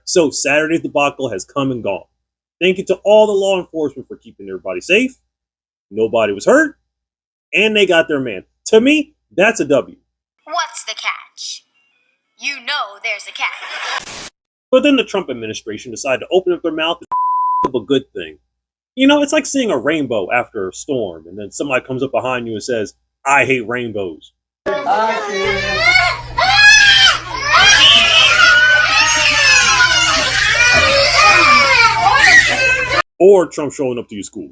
So Saturday's debacle has come and gone. Thank you to all the law enforcement for keeping everybody safe. Nobody was hurt, and they got their man. To me, that's a W. What's the catch? You know there's a catch. But then the Trump administration decided to open up their mouth and a good thing. You know, it's like seeing a rainbow after a storm, and then somebody comes up behind you and says, I hate rainbows. Or Trump showing up to your school.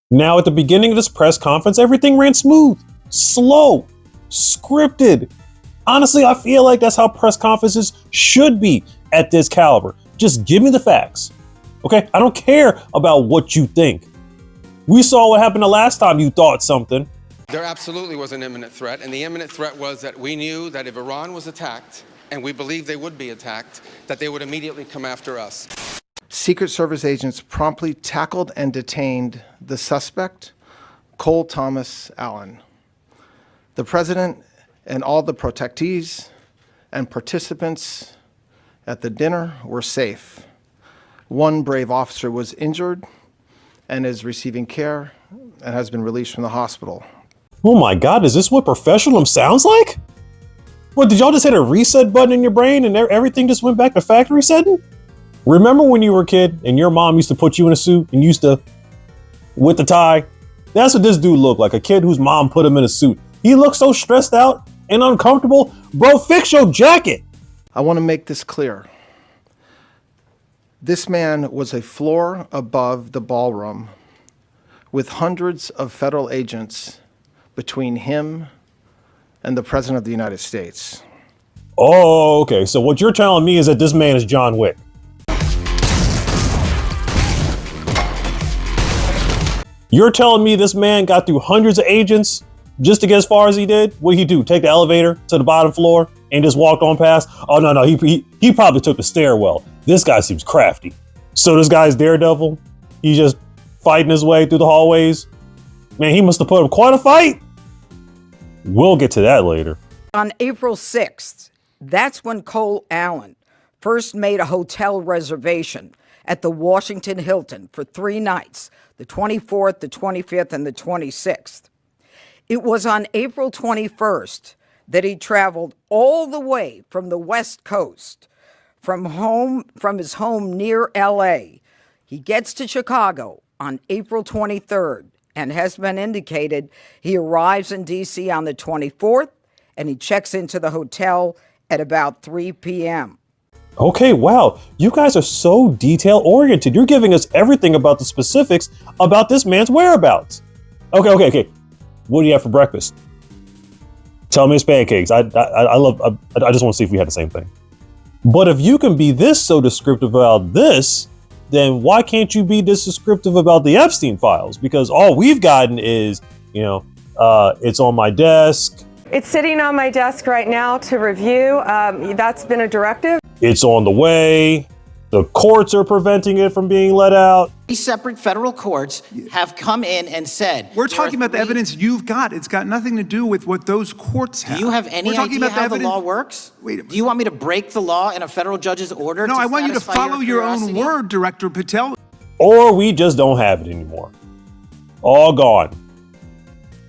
Now, at the beginning of this press conference, everything ran smooth, slow, scripted. Honestly, I feel like that's how press conferences should be at this caliber. Just give me the facts. Okay? I don't care about what you think. We saw what happened the last time you thought something. There absolutely was an imminent threat, and the imminent threat was that we knew that if Iran was attacked, and we believed they would be attacked, that they would immediately come after us. Secret Service agents promptly tackled and detained the suspect, Cole Thomas Allen. The president and all the protectees and participants at the dinner were safe. One brave officer was injured and is receiving care and has been released from the hospital. Oh my God, is this what professionalism sounds like? What, did y'all just hit a reset button in your brain and everything just went back to factory setting? Remember when you were a kid and your mom used to put you in a suit and used to, with the tie? That's what this dude looked like, a kid whose mom put him in a suit. He looked so stressed out and uncomfortable. Bro, fix your jacket. I want to make this clear. This man was a floor above the ballroom with hundreds of federal agents between him and the President of the United States. Oh, okay. So what you're telling me is that this man is John Wick. You're telling me this man got through hundreds of agents just to get as far as he did? What did he do? Take the elevator to the bottom floor and just walked on past? Oh, no, he probably took the stairwell. This guy seems crafty. So this guy's Daredevil? He's just fighting his way through the hallways? Man, he must have put up quite a fight. We'll get to that later. On April 6th, that's when Cole Allen first made a hotel reservation at the Washington Hilton for 3 nights, the 24th, the 25th, and the 26th. It was on April 21st that he traveled all the way from the West Coast, from his home near LA. He gets to Chicago on April 23rd and has been indicated he arrives in D.C. on the 24th and he checks into the hotel at about 3 p.m. Okay, wow. You guys are so detail-oriented. You're giving us everything about the specifics about this man's whereabouts. Okay. What do you have for breakfast? Tell me it's pancakes. I just want to see if we had the same thing. But if you can be this so descriptive about this, then why can't you be this descriptive about the Epstein files? Because all we've gotten is, it's on my desk. It's sitting on my desk right now to review. That's been a directive. It's on the way. The courts are preventing it from being let out. These separate federal courts have come in and said... We're talking about the evidence you've got. It's got nothing to do with what those courts have. Do you have any idea how the law works? Wait, do you want me to break the law in a federal judge's order? No, I want you to follow your own word, Director Patel. Or we just don't have it anymore. All gone.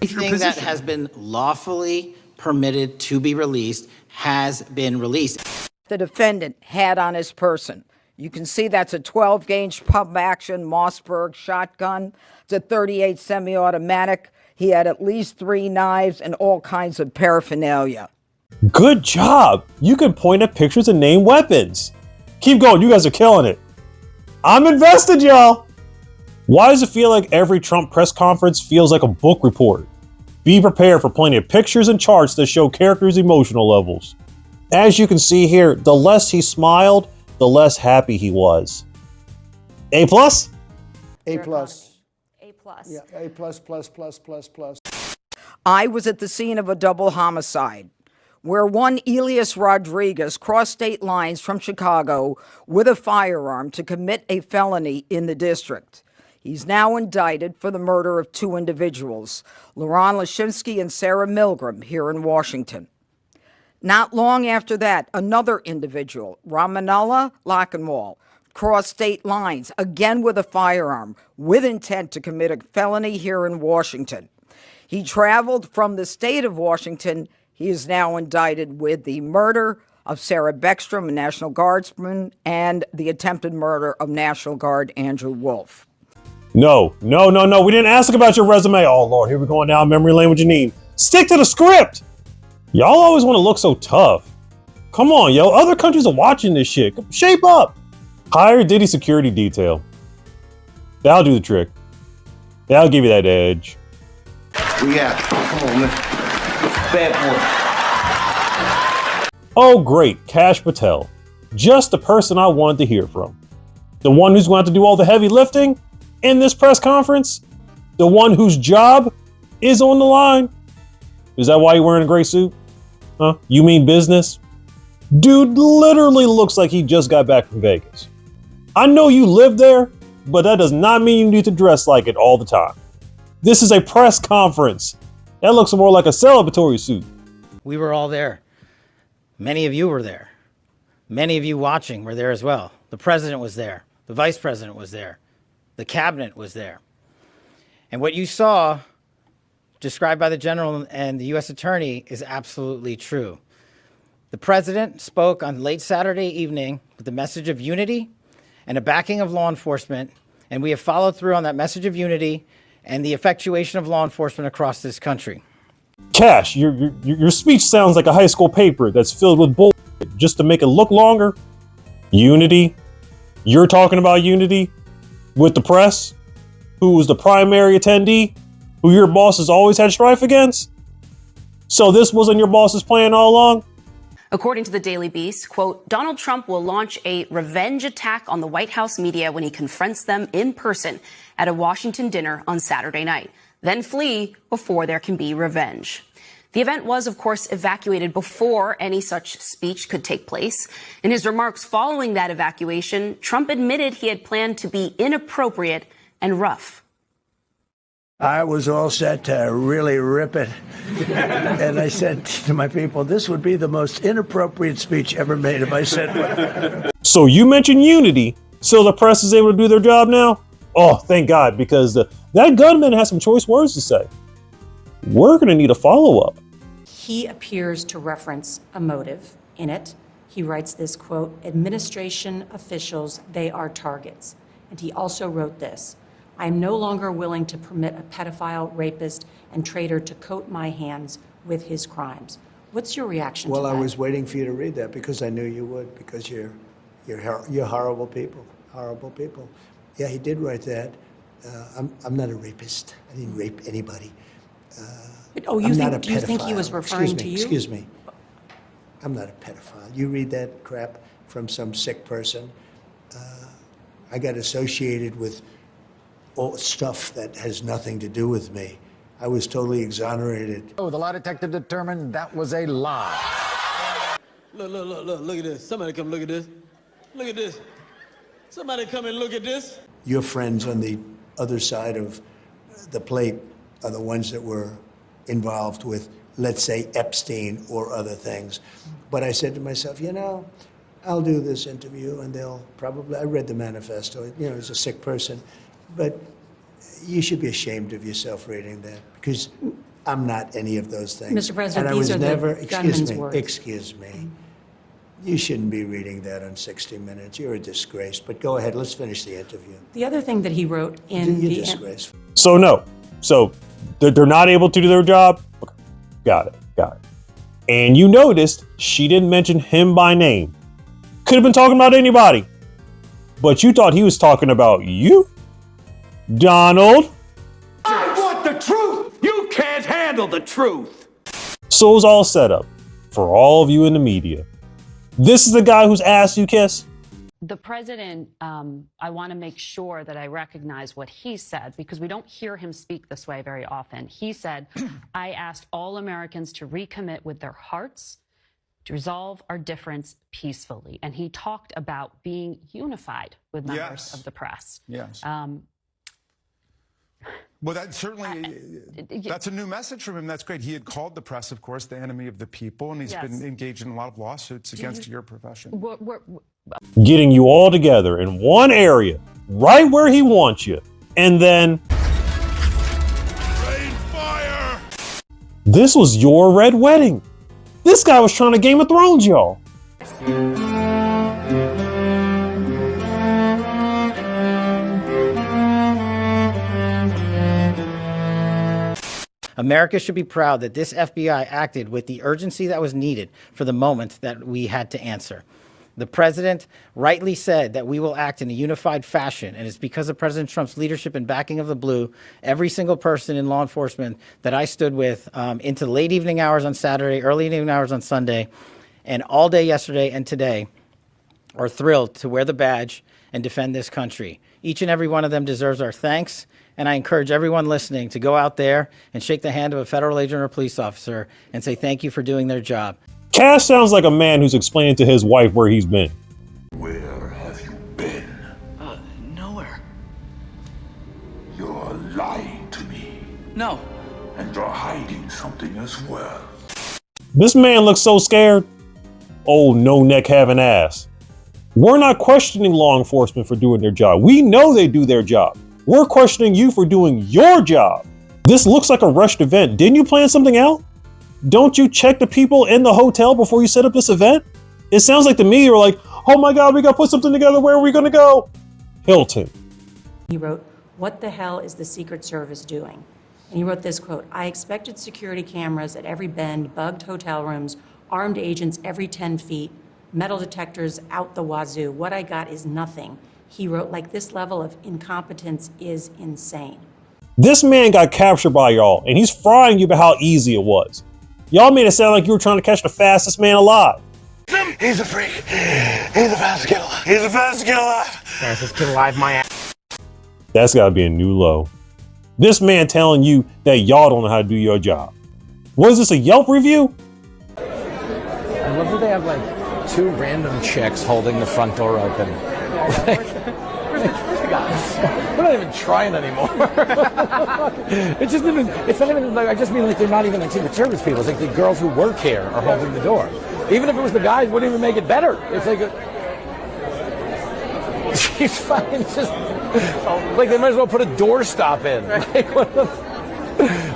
Anything that has been lawfully permitted to be released has been released. The defendant had on his person. You can see that's a 12-gauge pump-action Mossberg shotgun. It's a .38 semi-automatic. He had at least 3 knives and all kinds of paraphernalia. Good job. You can point at pictures and name weapons. Keep going. You guys are killing it. I'm invested, y'all. Why does it feel like every Trump press conference feels like a book report? Be prepared for plenty of pictures and charts that show characters' emotional levels. As you can see here, the less he smiled, the less happy he was. A plus? A plus. A plus. Yeah, A plus, plus, plus, plus, plus. I was at the scene of a double homicide where one Elias Rodriguez crossed state lines from Chicago with a firearm to commit a felony in the district. He's now indicted for the murder of two individuals, Laron Lashinsky and Sarah Milgram, here in Washington. Not long after that, another individual, Ramanullah Lockenwall, crossed state lines, again with a firearm, with intent to commit a felony here in Washington. He traveled from the state of Washington. He is now indicted with the murder of Sarah Beckstrom, a National Guardsman, and the attempted murder of National Guard Andrew Wolf. No. We didn't ask about your resume. Oh, Lord, here we're going down memory lane with Janine. Stick to the script. Y'all always want to look so tough. Come on, yo. Other countries are watching this shit. Shape up. Hire Diddy security detail. That'll do the trick. That'll give you that edge. We got it. Come on, man. Bad boy. Oh, great. Kash Patel. Just the person I wanted to hear from. The one who's going to have to do all the heavy lifting in this press conference. The one whose job is on the line. Is that why you're wearing a gray suit? Huh? You mean business? Dude literally looks like he just got back from Vegas. I know you live there, but that does not mean you need to dress like it all the time. This is a press conference. That looks more like a celebratory suit. We were all there. Many of you were there. Many of you watching were there as well. The president was there. The vice president was there. The cabinet was there. And what you saw described by the general and the U.S. attorney is absolutely true. The president spoke on late Saturday evening with the message of unity and a backing of law enforcement, and we have followed through on that message of unity and the effectuation of law enforcement across this country. Kash, your speech sounds like a high school paper that's filled with bullshit just to make it look longer. Unity? You're talking about unity with the press, who was the primary attendee, who your bosses always had strife against? So this wasn't your boss's plan all along? According to the Daily Beast, quote, Donald Trump will launch a revenge attack on the White House media when he confronts them in person at a Washington dinner on Saturday night, then flee before there can be revenge. The event was, of course, evacuated before any such speech could take place. In his remarks following that evacuation, Trump admitted he had planned to be inappropriate and rough. I was all set to really rip it. And I said to my people, this would be the most inappropriate speech ever made if I said what. So you mentioned unity, so the press is able to do their job now? Oh, thank God, because that gunman has some choice words to say. We're going to need a follow-up. He appears to reference a motive in it. He writes this, quote, administration officials, they are targets. And he also wrote this, I am no longer willing to permit a pedophile, rapist, and traitor to coat my hands with his crimes. What's your reaction to that? Well, I was waiting for you to read that because I knew you would, because you're horrible people, horrible people. Yeah, he did write that. I'm not a rapist. I didn't rape anybody. Do you think he was referring to you? Excuse me. I'm not a pedophile. You read that crap from some sick person. I got associated with all stuff that has nothing to do with me. I was totally exonerated. Oh, the lie detector determined that was a lie. Look at this. Somebody come look at this. Look at this. Somebody come and look at this. Your friends on the other side of the plate are the ones that were involved with, let's say, Epstein or other things. But I said to myself, I'll do this interview and they'll probably, I read the manifesto, as a sick person, but you should be ashamed of yourself reading that because I'm not any of those things. Mr. President, and these I was are never, the gunman's words. Excuse me. You shouldn't be reading that on 60 Minutes. You're a disgrace. But go ahead, let's finish the interview. The other thing that he wrote in You're the disgraceful. So no. So they're not able to do their job? Okay. Got it. And you noticed she didn't mention him by name. Could have been talking about anybody. But you thought he was talking about you? Donald? I want the truth! You can't handle the truth! So it was all set up for all of you in the media. This is the guy whose ass you kiss? The president, I want to make sure that I recognize what he said because we don't hear him speak this way very often. He said, I asked all Americans to recommit with their hearts to resolve our difference peacefully. And he talked about being unified with members of the press. Yes. Well, that certainly, that's a new message from him. That's great. He had called the press, of course, the enemy of the people, and he's been engaged in a lot of lawsuits against your profession. Getting you all together in one area, right where he wants you. And then... Rain fire! This was your red wedding. This guy was trying to Game of Thrones, y'all. America should be proud that this FBI acted with the urgency that was needed for the moment that we had to answer. The president rightly said that we will act in a unified fashion, and it's because of President Trump's leadership and backing of the blue, every single person in law enforcement that I stood with into late evening hours on Saturday, early evening hours on Sunday, and all day yesterday and today are thrilled to wear the badge and defend this country. Each and every one of them deserves our thanks, and I encourage everyone listening to go out there and shake the hand of a federal agent or police officer and say thank you for doing their job. Cash sounds like a man who's explaining to his wife where he's been. Where have you been? Nowhere. You're lying to me. No. And you're hiding something as well. This man looks so scared. Oh, no neck having ass. We're not questioning law enforcement for doing their job. We know they do their job. We're questioning you for doing your job. This looks like a rushed event. Didn't you plan something out? Don't you check the people in the hotel before you set up this event? It sounds like to me you were like, oh my God, we got to put something together. Where are we going to go? Hilton. He wrote, "What the hell is the Secret Service doing?" And he wrote this quote, "I expected security cameras at every bend, bugged hotel rooms, armed agents every 10 feet, metal detectors out the wazoo. What I got is nothing." He wrote, like, this level of incompetence is insane. This man got captured by y'all, and he's frying you about how easy it was. Y'all made it sound like you were trying to catch the fastest man alive. He's a freak. He's the fastest kid alive. He's the fastest kid alive. Fastest kid alive, my ass. That's gotta be a new low. This man telling you that y'all don't know how to do your job. Was this a Yelp review? I love that they have like two random chicks holding the front door open. Where's the guys? We're not even trying anymore. It's not even like, I just mean like they're not even like Secret Service people. It's like the girls who work here are holding the door. Even if it was the guys, it wouldn't even make it better. It's like she's fucking just like they might as well put a doorstop in. Like, what the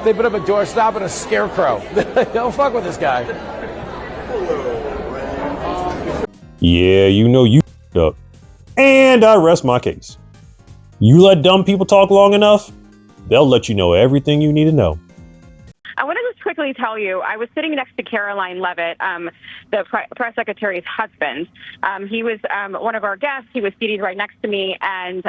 they put up a doorstop and a scarecrow. Don't fuck with this guy. Yeah, you know you up. And I rest my case. You let dumb people talk long enough, they'll let you know everything you need to know. I want to just quickly tell you, I was sitting next to Caroline Levitt, the press secretary's husband. He was one of our guests. He was seated right next to me. And,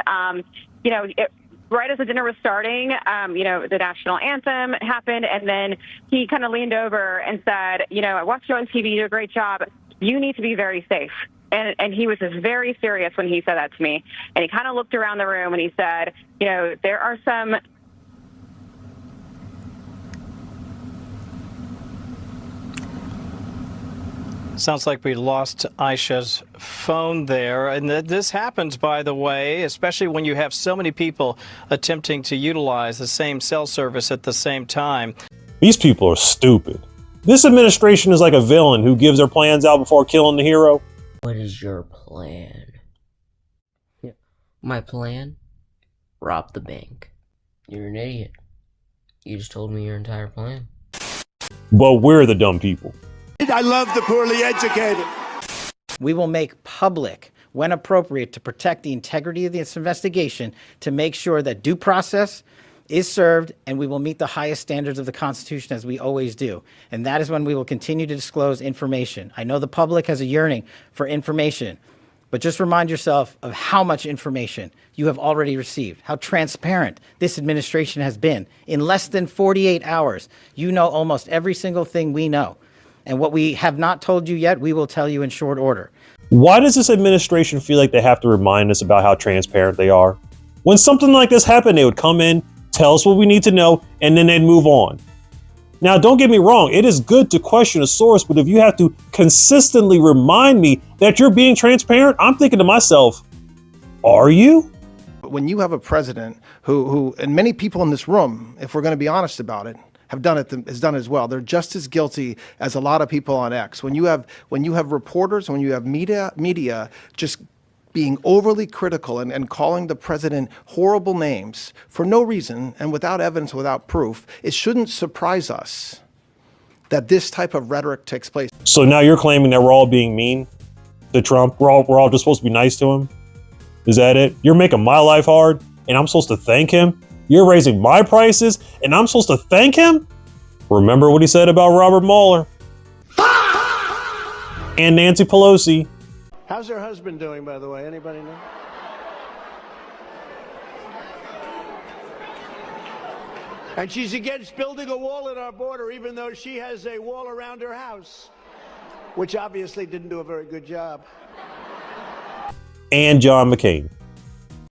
right as the dinner was starting, the national anthem happened. And then he kind of leaned over and said, I watched you on TV, you do a great job. You need to be very safe. And he was just very serious when he said that to me. And he kind of looked around the room and he said, there are some... Sounds like we lost Aisha's phone there. And this happens, by the way, especially when you have so many people attempting to utilize the same cell service at the same time. These people are stupid. This administration is like a villain who gives their plans out before killing the hero. What is your plan? Yeah. My plan? Rob the bank. You're an idiot. You just told me your entire plan. But we're the dumb people. I love the poorly educated. We will make public, when appropriate, to protect the integrity of this investigation, to make sure that due process is served, and we will meet the highest standards of the Constitution as we always do. And that is when we will continue to disclose information. I know the public has a yearning for information, but just remind yourself of how much information you have already received, how transparent this administration has been. In less than 48 hours, you know almost every single thing we know. And what we have not told you yet, we will tell you in short order. Why does this administration feel like they have to remind us about how transparent they are? When something like this happened, they would come in, tell us what we need to know, and then they'd move on. Now, don't get me wrong. It is good to question a source, but if you have to consistently remind me that you're being transparent, I'm thinking to myself, are you? When you have a president who and many people in this room, if we're going to be honest about it, has done it as well. They're just as guilty as a lot of people on X. When you have reporters, when you have media just being overly critical and calling the president horrible names for no reason and without evidence, without proof, it shouldn't surprise us that this type of rhetoric takes place. So now you're claiming that we're all being mean to Trump? We're all just supposed to be nice to him? Is that it? You're making my life hard and I'm supposed to thank him? You're raising my prices and I'm supposed to thank him? Remember what he said about Robert Mueller and Nancy Pelosi. How's her husband doing, by the way? Anybody know? And she's against building a wall at our border, even though she has a wall around her house, which obviously didn't do a very good job. And John McCain.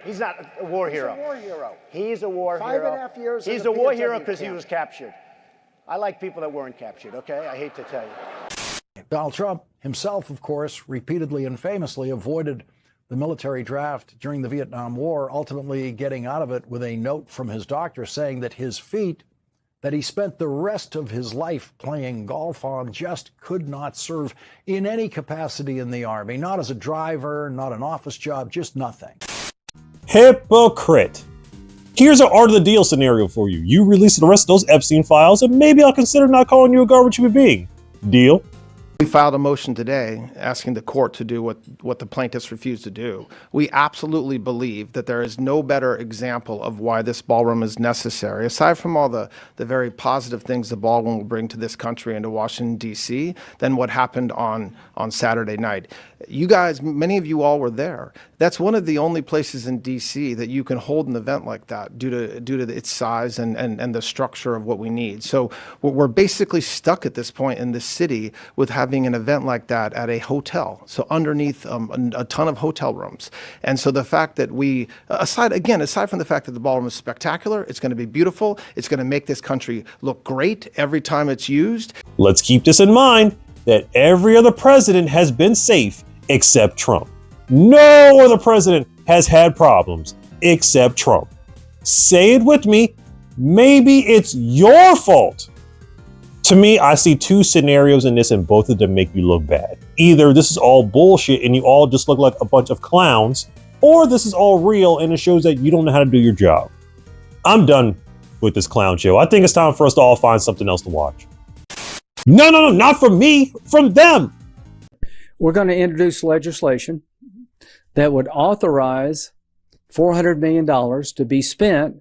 He's not a war hero. He's a war hero. He's a war hero. 5.5 years. He's a war hero because he was captured. I like people that weren't captured, okay? I hate to tell you. Donald Trump himself, of course, repeatedly and famously avoided the military draft during the Vietnam War, ultimately getting out of it with a note from his doctor saying that his feet that he spent the rest of his life playing golf on just could not serve in any capacity in the Army, not as a driver, not an office job, just nothing. Hypocrite. Here's an art of the deal scenario for you. You release the rest of those Epstein files and maybe I'll consider not calling you a garbage human being. Deal? We filed a motion today asking the court to do what the plaintiffs refused to do. We absolutely believe that there is no better example of why this ballroom is necessary, aside from all the very positive things the ballroom will bring to this country and to Washington, D.C., than what happened on Saturday night. You guys, many of you all were there. That's one of the only places in D.C. that you can hold an event like that due to its size and the structure of what we need. So we're basically stuck at this point in this city with having an event like that at a hotel, so underneath a ton of hotel rooms. And so the fact that we, aside from the fact that the ballroom is spectacular, it's going to be beautiful, it's going to make this country look great every time it's used. Let's keep this in mind that every other president has been safe except Trump. No other president has had problems except Trump. Say it with me, maybe it's your fault. To me, I see two scenarios in this and both of them make you look bad. Either this is all bullshit and you all just look like a bunch of clowns, or this is all real and it shows that you don't know how to do your job. I'm done with this clown show. I think it's time for us to all find something else to watch. No, not from me, from them. We're going to introduce legislation that would authorize $400 million to be spent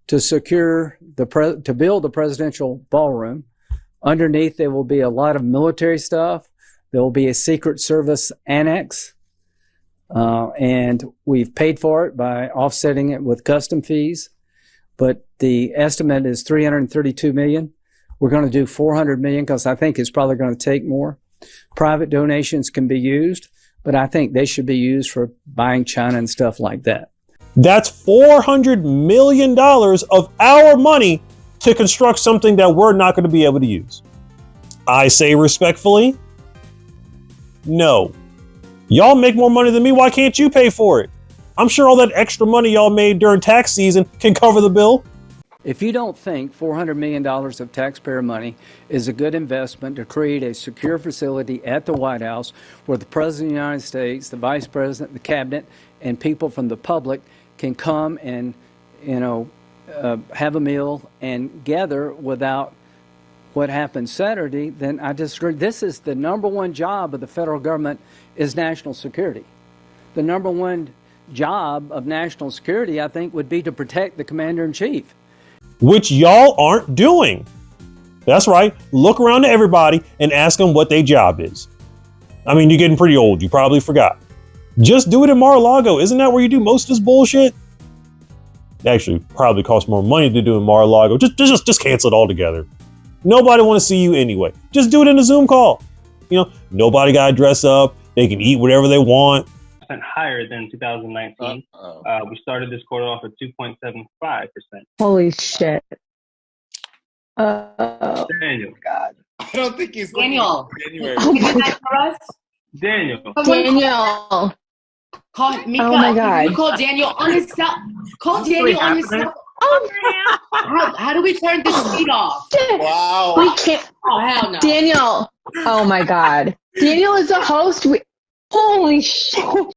to secure to build the presidential ballroom. Underneath, there will be a lot of military stuff. There will be a Secret Service annex. And we've paid for it by offsetting it with custom fees. But the estimate is $332 million. We're going to do $400 million because I think it's probably going to take more. Private donations can be used, but I think they should be used for buying China and stuff like that. That's $400 million of our money to construct something that we're not going to be able to use. I say respectfully, no. Y'all make more money than me. Why can't you pay for it? I'm sure all that extra money y'all made during tax season can cover the bill. If you don't think $400 million of taxpayer money is a good investment to create a secure facility at the White House where the President of the United States, the Vice President, the Cabinet, and people from the public can come and, have a meal and gather without what happened Saturday, then I disagree. This is the number one job of the federal government is national security. The number one job of national security, I think, would be to protect the commander-in-chief. Which y'all aren't doing. That's right. Look around to everybody and ask them what their job is. I mean, you're getting pretty old. You probably forgot. Just do it in Mar-a-Lago. Isn't that where you do most of this bullshit? Actually, probably costs more money to do in Mar-a-Lago. Just cancel it altogether. Nobody want to see you anyway. Just do it in a Zoom call. Nobody got to dress up. They can eat whatever they want. Higher than 2019. We started this quarter off at 2.75%. Holy shit. Daniel. God. I don't think he's Daniel. January. Daniel. Daniel. Call Mika. Oh my God. You call Daniel on his cell. Call Daniel on his cell. How do we turn this feed off? Wow. We can't. Oh, hell no. Daniel. Oh my God. Daniel is the host. Holy shit.